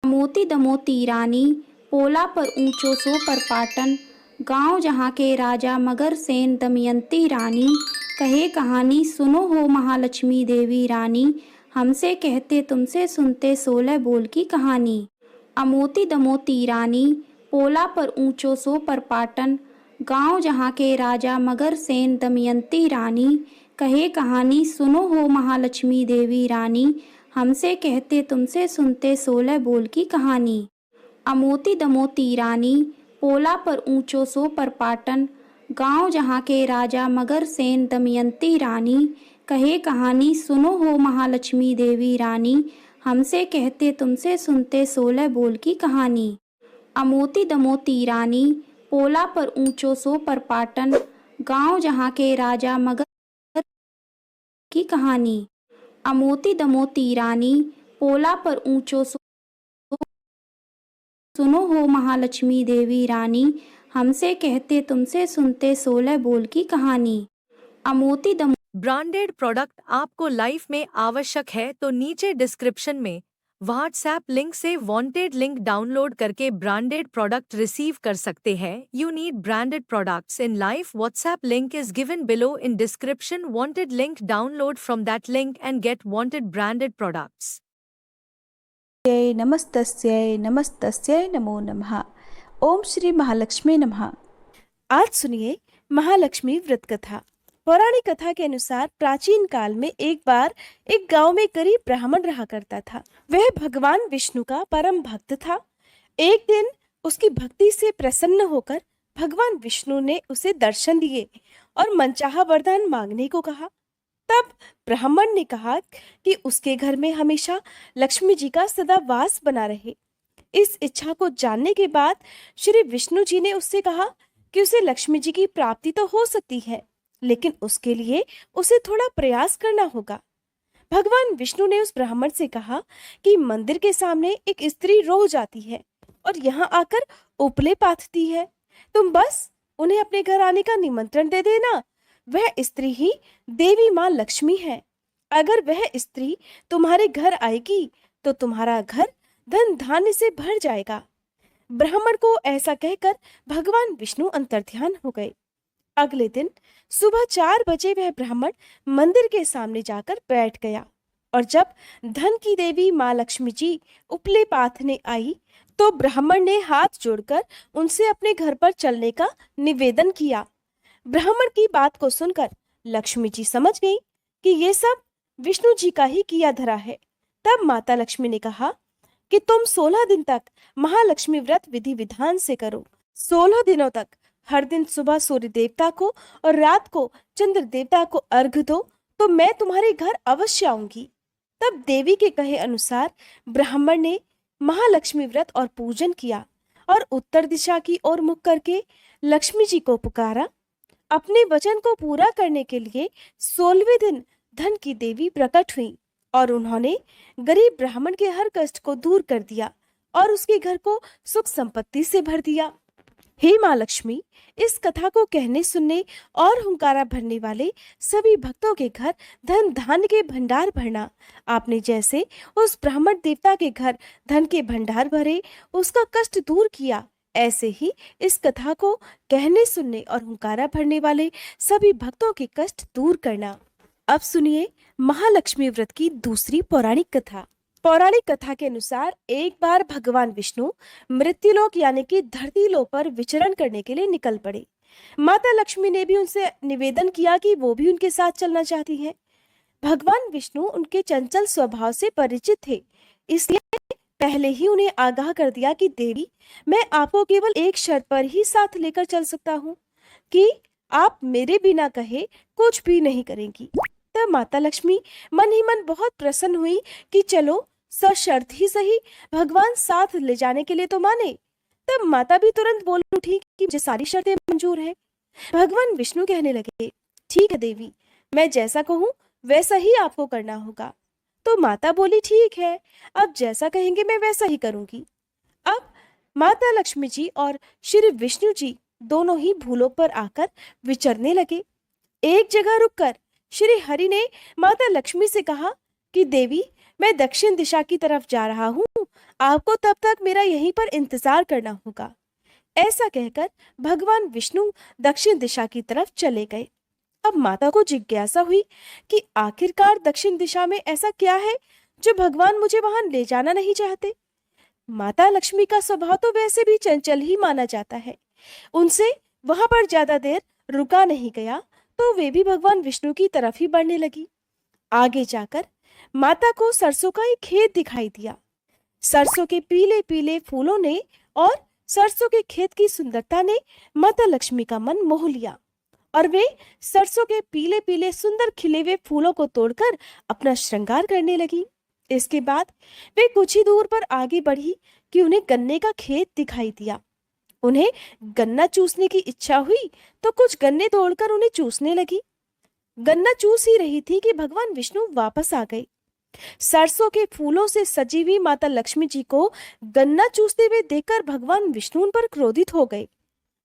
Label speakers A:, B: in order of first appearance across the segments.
A: मोती दमोती रानी, पोला पर ऊंचो सो पर पाटन, गांव जहाँ के राजा मगर सेन दमयंती रानी, कहे कहानी सुनो हो महालक्ष्मी देवी रानी, हमसे कहते तुमसे सुनते 16 बोल की कहानी। अमोती दमोती रानी, पोला पर ऊंचो सो पर पाटन, गांव जहाँ के राजा मगर सेन दमयंती रानी, कहे कहानी सुनो हो महालक्ष्मी देवी रानी, हमसे कहते तुमसे सुनते 16 बोल की कहानी। अमोती दमोती रानी, पोला पर ऊंचो सो पर पाटन, गांव जहाँ के राजा मगर सेन दमयंती रानी, कहे कहानी सुनो हो महालक्ष्मी देवी रानी, हमसे कहते तुमसे सुनते 16 बोल की कहानी। अमोती दमोती रानी, पोला पर ऊंचो सो पर पाटन, गांव जहाँ के राजा मगर की कहानी। अमोती दमोती रानी, पोला पर ऊंचो सो सुनो हो महालक्ष्मी देवी रानी, हमसे कहते तुमसे सुनते 16 बोल की कहानी। अमोती दमोती
B: ब्रांडेड प्रोडक्ट आपको लाइफ में आवश्यक है तो नीचे डिस्क्रिप्शन में व्हाट्सएप लिंक से वांटेड लिंक डाउनलोड करके ब्रांडेड प्रोडक्ट रिसीव कर सकते हैं। You need branded products in life, WhatsApp link is given below in description. Wanted link download from that link and get wanted branded products.
C: नमस्तस्यै नमस्तस्यै नमो नमः। ओम श्री महालक्ष्मी नमः। आज सुनिए महालक्ष्मी व्रत कथा। पौराणिक कथा के अनुसार प्राचीन काल में एक बार एक गांव में गरीब ब्राह्मण रहा करता था। वह भगवान विष्णु का परम भक्त था। एक दिन उसकी भक्ति से प्रसन्न होकर भगवान विष्णु ने उसे दर्शन दिए और मनचाहा वरदान मांगने को कहा। तब ब्राह्मण ने कहा कि उसके घर में हमेशा लक्ष्मी जी का सदा वास बना रहे। इस इच्छा को जानने के बाद श्री विष्णु जी ने उससे कहा कि उसे लक्ष्मी जी की प्राप्ति तो हो सकती है, लेकिन उसके लिए उसे थोड़ा प्रयास करना होगा। भगवान विष्णु ने उस ब्राह्मण से कहा कि मंदिर के सामने एक स्त्री रोज आती है और यहाँ आकर उपले पाथती है। तुम बस उन्हें अपने घर आने का निमंत्रण दे देना। वह स्त्री ही देवी माँ लक्ष्मी है। अगर वह स्त्री तुम्हारे घर आएगी तो तुम्हारा घर धन धान्य से भर जाएगा। ब्राह्मण को ऐसा कहकर भगवान विष्णु अंतर्ध्यान हो गए। अगले दिन सुबह 4 बजे वह ब्राह्मण मंदिर के सामने जाकर बैठ गया और जब धन की देवी माँ लक्ष्मी जी उपले पाथने आई तो ब्राह्मण ने हाथ जोड़कर उनसे अपने घर पर चलने का निवेदन किया। ब्राह्मण की बात को सुनकर लक्ष्मी जी समझ गई कि ये सब विष्णु जी का ही किया धरा है। तब माता लक्ष्मी ने कहा कि तुम 16 दिन तक महालक्ष्मी व्रत विधि विधान से करो। 16 दिनों तक हर दिन सुबह सूर्य देवता को और रात को चंद्र देवता को अर्घ दो तो मैं तुम्हारे घर अवश्य आऊंगी। तब देवी के कहे अनुसार ब्राह्मण ने महालक्ष्मी व्रत और पूजन किया और उत्तर दिशा की ओर मुख करके लक्ष्मी जी को पुकारा। अपने वचन को पूरा करने के लिए 16वें दिन धन की देवी प्रकट हुई और उन्होंने गरीब ब्राह्मण के हर कष्ट को दूर कर दिया और उसके घर को सुख संपत्ति से भर दिया। हे माँ लक्ष्मी, इस कथा को कहने सुनने और हुंकारा भरने वाले सभी भक्तों के घर धन धान्य के भंडार भरना। आपने जैसे उस ब्राह्मण देवता के घर धन के भंडार भरे, उसका कष्ट दूर किया, ऐसे ही इस कथा को कहने सुनने और हुंकारा भरने वाले सभी भक्तों के कष्ट दूर करना। अब सुनिए महालक्ष्मी व्रत की दूसरी पौराणिक कथा। पौराणिक कथा के अनुसार एक बार भगवान विष्णु मृत्युलोक यानी कि धरती लोक पर विचरण करने के लिए निकल पड़े। माता लक्ष्मी ने भी उनसे निवेदन किया कि वो भी उनके साथ चलना चाहती है। भगवान विष्णु उनके चंचल स्वभाव से परिचित थे, इसलिए पहले ही उन्हें आगाह कर दिया कि देवी, मैं आपको केवल एक शर्त पर ही साथ लेकर चल सकता हूँ कि आप मेरे बिना कहे कुछ भी नहीं करेंगी। तब माता लक्ष्मी मन ही मन बहुत प्रसन्न हुई कि चलो सशर्त ही सही, भगवान साथ ले जाने के लिए तो माने। तब माता भी तुरंत बोल उठी कि मुझे सारी शर्तें मंजूर है। भगवान विष्णु कहने लगे, ठीक है देवी, मैं जैसा कहूँ वैसा ही आपको करना होगा। तो माता बोली, ठीक है, अब जैसा कहेंगे मैं वैसा ही करूंगी। अब माता लक्ष्मी जी और श्री विष्णु जी दोनों ही भूलोक पर आकर विचरने लगे। एक जगह रुककर श्री हरि ने माता लक्ष्मी से कहा कि देवी, मैं दक्षिण दिशा की तरफ जा रहा हूँ, आपको तब तक मेरा यहीं पर इंतजार करना होगा। ऐसा कहकर भगवान विष्णु दक्षिण दिशा की तरफ चले गए। अब माता को जिज्ञासा हुई कि आखिरकार दक्षिण दिशा में ऐसा क्या है जो भगवान मुझे वहां ले जाना नहीं चाहते। माता लक्ष्मी का स्वभाव तो वैसे भी चंचल ही माना जाता है, उनसे वहां पर ज्यादा देर रुका नहीं गया, तो वे भी भगवान विष्णु की तरफ ही बढ़ने लगी। आगे जाकर माता को सरसों का एक खेत दिखाई दिया। सरसों के पीले पीले फूलों ने और सरसों के खेत की सुंदरता ने माता लक्ष्मी का मन मोह लिया और वे सरसों के पीले पीले सुंदर खिले हुए फूलों को तोड़कर अपना श्रृंगार करने लगी। इसके बाद वे कुछ ही दूर पर आगे बढ़ी कि उन्हें गन्ने का खेत दिखाई दिया। उन्हें गन्ना चूसने की इच्छा हुई तो कुछ गन्ने तोड़कर उन्हें चूसने लगी। गन्ना चूस ही रही थी कि भगवान विष्णु वापस आ गए। सरसों के फूलों से सजी हुई माता लक्ष्मी जी को गन्ना चूसते हुए देखकर भगवान विष्णु उन पर क्रोधित हो गए।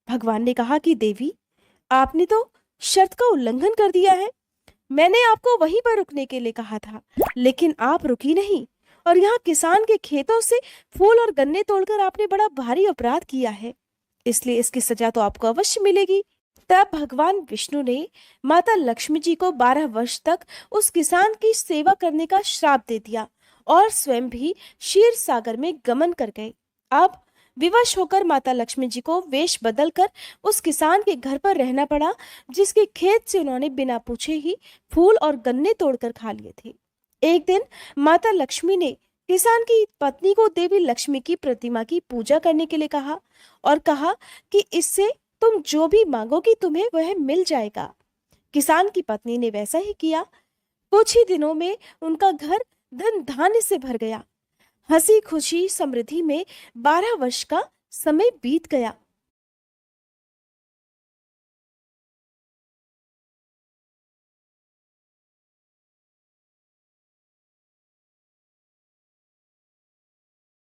C: भगवान ने कहा कि देवी, आपने तो शर्त का उल्लंघन कर दिया है। मैंने आपको वहीं पर रुकने के लिए कहा था, लेकिन आप रुकी नहीं और यहाँ किसान के खेतों से फूल और गन्ने तोड़कर आपने बड़ा भारी अपराध किया है, इसलिए इसकी सजा तो आपको अवश्य मिलेगी। तब भगवान विष्णु ने माता लक्ष्मी जी को 12 वर्ष तक उस किसान की सेवा करने का श्राप दे दिया और स्वयं भी क्षीर सागर में गमन कर गए। अब विवश होकर माता लक्ष्मी जी को वेश बदलकर उस किसान के घर पर रहना पड़ा, जिसके खेत से उन्होंने बिना पूछे ही फूल और गन्ने तोड़कर खा लिए थे। एक दिन माता लक्ष्मी ने किसान की पत्नी को देवी लक्ष्मी की प्रतिमा की पूजा करने के लिए कहा और कहा कि इससे तुम जो भी मांगोगी तुम्हें वह मिल जाएगा। किसान की पत्नी ने वैसा ही किया। कुछ ही दिनों में उनका घर धन धान्य से भर गया। हंसी खुशी समृद्धि में 12 वर्ष का समय बीत गया।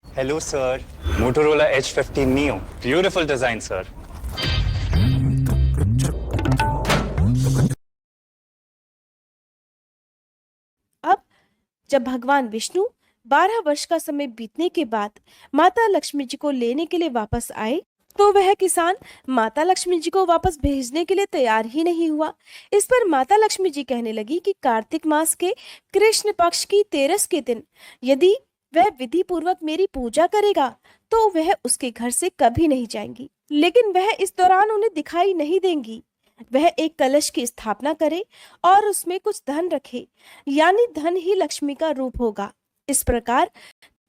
D: Hello, sir. Motorola H15 Neo. Beautiful design, sir.
C: अब जब भगवान विष्णु 12 वर्ष का समय बीतने के बाद माता लक्ष्मी जी को लेने के लिए वापस आए, तो वह किसान माता लक्ष्मी जी को वापस भेजने के लिए तैयार ही नहीं हुआ। इस पर माता लक्ष्मी जी कहने लगी कि कार्तिक मास के कृष्ण पक्ष की 13 के दिन यदि वह विधि पूर्वक मेरी पूजा करेगा तो वह उसके घर से कभी नहीं जाएंगी, लेकिन वह इस दौरान उन्हें दिखाई नहीं देंगी। वह एक कलश की स्थापना करे और उसमें कुछ धन रखे, यानी धन ही लक्ष्मी का रूप होगा। इस प्रकार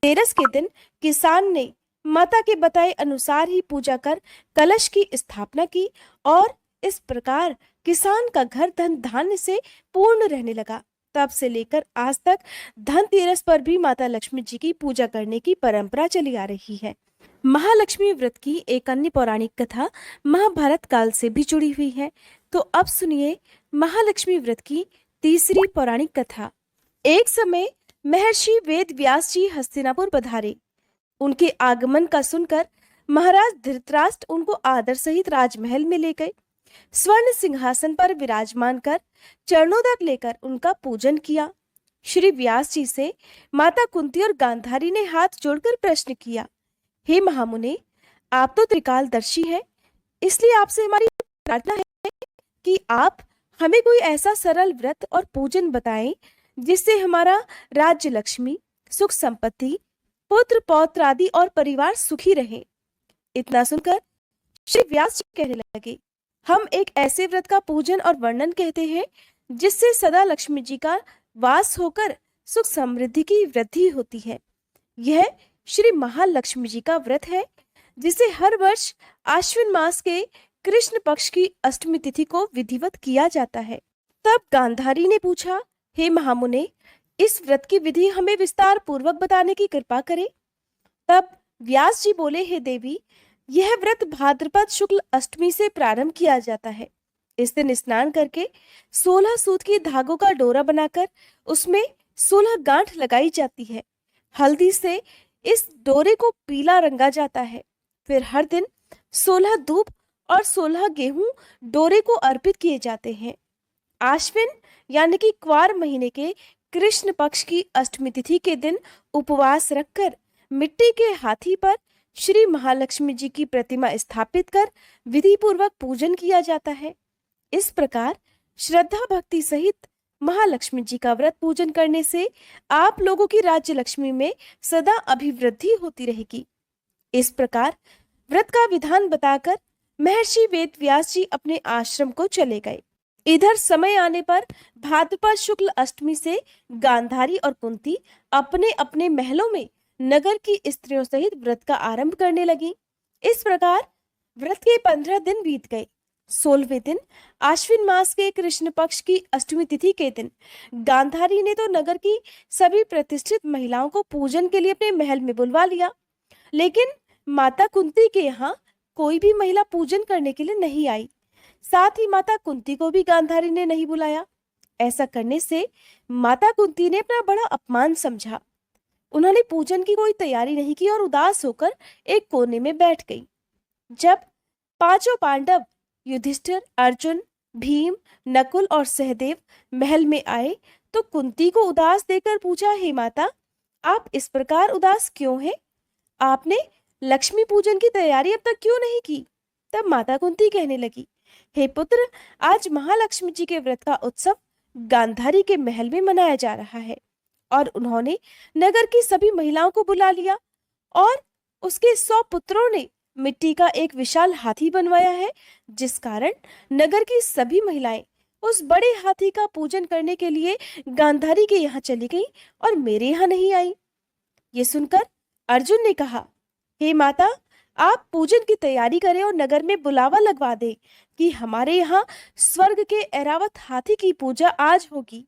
C: 13 के दिन किसान ने माता के बताए अनुसार ही पूजा कर कलश की स्थापना की और इस प्रकार किसान का घर धन धान्य से पूर्ण रहने लगा। तब से लेकर आज तक धनतेरस पर भी माता लक्ष्मी जी की पूजा करने की परंपरा चली आ रही है। महालक्ष्मी व्रत की एक अन्य पौराणिक कथा महाभारत काल से भी जुड़ी हुई है। तो अब सुनिए महालक्ष्मी व्रत की तीसरी पौराणिक कथा। एक समय महर्षि वेद व्यास जी हस्तिनापुर पधारे। उनके आगमन का सुनकर महाराज धृतराष्ट्र उनको आदर सहित राजमहल में ले गए। स्वर्ण सिंहासन पर विराजमान कर चरणों तक लेकर उनका पूजन किया। श्री व्यास जी से माता कुंती और गांधारी ने हाथ जोड़कर प्रश्न किया, हे महामुने, आप तो त्रिकालदर्शी हैं, इसलिए आपसे हमारी प्रार्थना है कि आप हमें कोई ऐसा सरल व्रत और पूजन बताएं जिससे हमारा राज्य लक्ष्मी, सुख संपत्ति, पुत्र पौत्र आदि और परिवार सुखी रहे। इतना सुनकर श्री व्यास जी कहने लगे, हम एक ऐसे व्रत का पूजन और वर्णन कहते हैं जिससे सदा लक्ष्मी जी का वास होकर सुख समृद्धि की वृद्धि होती है। यह श्री महालक्ष्मी जी का व्रत है जिसे हर वर्ष आश्विन मास के कृष्ण पक्ष की अष्टमी तिथि को विधिवत किया जाता है। तब गांधारी ने पूछा, हे महामुने, इस व्रत की विधि हमें विस्तार पूर्वक बताने की कृपा करें। तब व्यास जी बोले, हे देवी, यह व्रत भाद्रपद शुक्ल अष्टमी से प्रारंभ किया जाता है। इस दिन स्नान करके 16 सूत की धागों का डोरा बनाकर उसमें 16 गांठ लगाई जाती है। हल्दी से इस डोरे को पीला रंगा जाता है। फिर हर दिन 16 दूब और 16 गेहूं डोरे को अर्पित किए जाते हैं। आश्विन यानी कि क्वार महीने के कृष्ण पक्ष की अष्टमी तिथि के दिन उपवास रखकर मिट्टी के हाथी पर श्री महालक्ष्मी जी की प्रतिमा स्थापित कर विधि पूर्वक पूजन किया जाता है। इस प्रकार श्रद्धा भक्ति सहित महालक्ष्मी जी का व्रत पूजन करने से आप लोगों की राज्य लक्ष्मी में सदा अभिवृद्धि होती रहेगी। इस प्रकार व्रत का विधान बताकर महर्षि वेद व्यास जी अपने आश्रम को चले गए। इधर समय आने पर भाद्रपद शुक्ल अष्टमी से गांधारी और कुंती अपने अपने महलों में नगर की स्त्रियों सहित व्रत का आरंभ करने लगी। इस प्रकार व्रत के 15 दिन बीत गए। 16वें दिन आश्विन मास के कृष्ण पक्ष की अष्टमी तिथि के दिन गांधारी ने तो नगर की सभी प्रतिष्ठित महिलाओं को पूजन के लिए अपने महल में बुलवा लिया, लेकिन माता कुंती के यहाँ कोई भी महिला पूजन करने के लिए नहीं आई। साथ ही माता कुंती को भी गांधारी ने नहीं बुलाया। ऐसा करने से माता कुंती ने अपना बड़ा अपमान समझा। उन्होंने पूजन की कोई तैयारी नहीं की और उदास होकर एक कोने में बैठ गई। जब पांचों पांडव युधिष्ठिर, अर्जुन, भीम, नकुल और सहदेव महल में आए तो कुंती को उदास देखकर पूछा, हे माता, आप इस प्रकार उदास क्यों हैं? आपने लक्ष्मी पूजन की तैयारी अब तक क्यों नहीं की? तब माता कुंती कहने लगी, हे पुत्र, आज महालक्ष्मी जी के व्रत का उत्सव गांधारी के महल में मनाया जा रहा है और उन्होंने नगर की सभी महिलाओं को बुला लिया और उसके 100 पुत्रों ने मिट्टी का एक विशाल हाथी बनवाया है, जिस कारण नगर की सभी महिलाएं उस बड़े हाथी का पूजन करने के लिए गांधारी के यहाँ चली गई और मेरे यहाँ नहीं आई। ये सुनकर अर्जुन ने कहा, हे माता, आप पूजन की तैयारी करें और नगर में बुलावा लगवा दें कि हमारे यहाँ स्वर्ग के ऐरावत हाथी की पूजा आज होगी।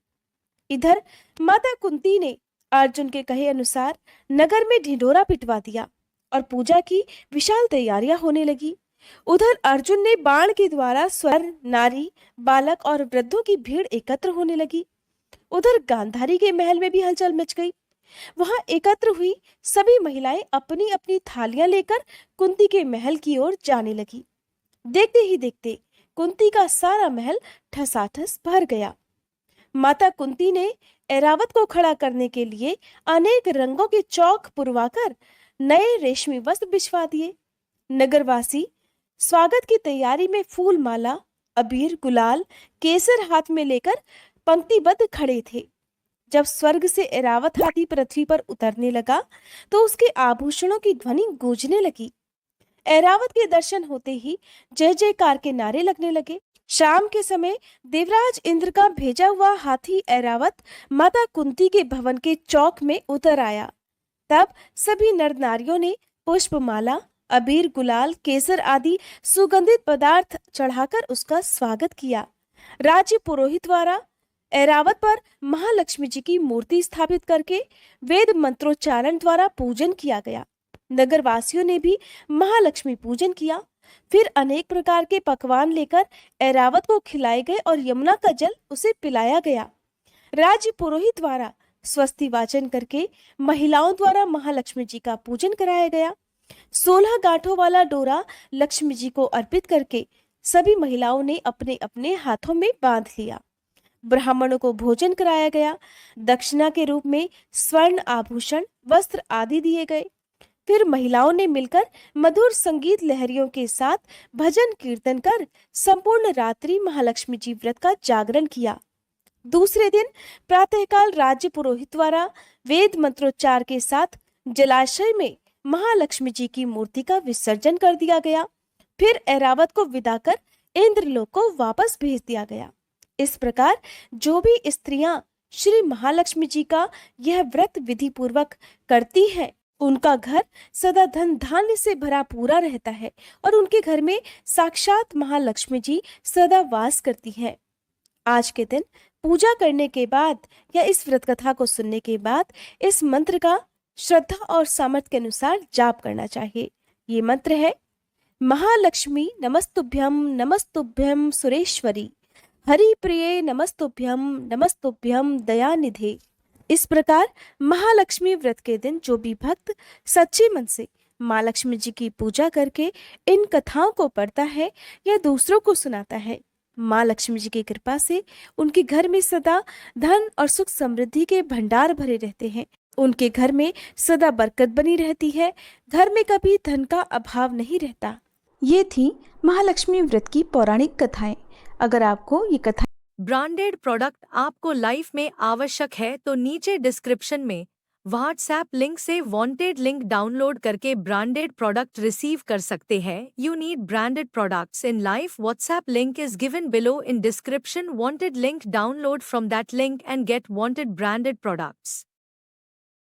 C: इधर माता कुंती ने अर्जुन के कहे अनुसार नगर में ढिंढोरा पिटवा दिया और पूजा की विशाल तैयारियां होने लगी। उधर अर्जुन ने बाण के द्वारा स्वर, नारी, बालक और वृद्धों की भीड़ एकत्र होने लगी। उधर गांधारी के महल में भी हलचल मच गई। वहां एकत्र हुई सभी महिलाएं अपनी अपनी थालियां लेकर कुंती के महल की ओर जाने लगी। देखते ही देखते कुंती का सारा महल ठसाठस भर गया। माता कुंती ने ऐरावत को खड़ा करने के लिए अनेक रंगों के चौक पुरवाकर नए रेशमी वस्त्र बिछवा दिए। नगरवासी स्वागत की तैयारी में फूल माला, अबीर, गुलाल, केसर हाथ में लेकर पंक्तिबद्ध खड़े थे। जब स्वर्ग से ऐरावत हाथी पृथ्वी पर उतरने लगा तो उसके आभूषणों की ध्वनि गूंजने लगी। ऐरावत के दर्शन होते ही जय जयकार के नारे लगने लगे। शाम के समय देवराज इंद्र का भेजा हुआ हाथी ऐरावत माता कुंती के भवन के चौक में उतर आया। तब सभी नर नारियों ने पुष्पमाला, अबीर, गुलाल, केसर आदि सुगंधित पदार्थ चढ़ाकर उसका स्वागत किया। राज्य पुरोहित द्वारा ऐरावत पर महालक्ष्मी जी की मूर्ति स्थापित करके वेद मंत्रोच्चारण द्वारा पूजन किया गया। नगरवासियों ने भी महालक्ष्मी पूजन किया। फिर अनेक प्रकार के पकवान लेकर ऐरावत को खिलाए गए और यमुना का जल उसे पिलाया गया। राज्य पुरोहित द्वारा स्वस्ति वाचन करके महिलाओं द्वारा महालक्ष्मी जी का पूजन कराया गया। 16 गांठों वाला डोरा लक्ष्मी जी को अर्पित करके सभी महिलाओं ने अपने अपने हाथों में बांध लिया। ब्राह्मणों को भोजन कराया गया। दक्षिणा के रूप में स्वर्ण आभूषण, वस्त्र आदि दिए गए। फिर महिलाओं ने मिलकर मधुर संगीत लहरियों के साथ भजन कीर्तन कर संपूर्ण रात्रि महालक्ष्मी जी व्रत का जागरण किया। दूसरे दिन प्रातःकाल राज्य पुरोहित द्वारा वेद मंत्रोच्चार के साथ जलाशय में महालक्ष्मी जी की मूर्ति का विसर्जन कर दिया गया। फिर ऐरावत को विदा कर इंद्रलोक को वापस भेज दिया गया। इस प्रकार जो भी स्त्रियां श्री महालक्ष्मी जी का यह व्रत विधि पूर्वक करती हैं, उनका घर सदा धन धान्य से भरा पूरा रहता है और उनके घर में साक्षात महालक्ष्मी जी सदा वास करती हैं। आज के दिन पूजा करने के बाद या इस व्रत कथा को सुनने के बाद इस मंत्र का श्रद्धा और सामर्थ्य के अनुसार जाप करना चाहिए। ये मंत्र है, महालक्ष्मी नमस्तुभ्यम नमस्तुभ्यम सुरेश्वरी, हरि प्रिये नमस्तुभ्यम नमस्तुभ्यम दयानिधे। इस प्रकार महालक्ष्मी व्रत के दिन जो भी भक्त सच्चे मन से माँ लक्ष्मी जी की पूजा करके इन कथाओं को पढ़ता है या दूसरों को सुनाता है, माँ लक्ष्मी जी की कृपा से उनके घर में सदा धन और सुख समृद्धि के भंडार भरे रहते हैं। उनके घर में सदा बरकत बनी रहती है। घर में कभी धन का अभाव नहीं रहता। ये थी महालक्ष्मी व्रत की पौराणिक कथाएं। अगर आपको ये कथा
B: ब्रांडेड प्रोडक्ट आपको लाइफ में आवश्यक है तो नीचे डिस्क्रिप्शन में व्हाट्सएप लिंक से वांटेड लिंक डाउनलोड करके ब्रांडेड प्रोडक्ट रिसीव कर सकते हैं। You need branded products in life. WhatsApp link is given below in description. Wanted link download from that link and get wanted branded products.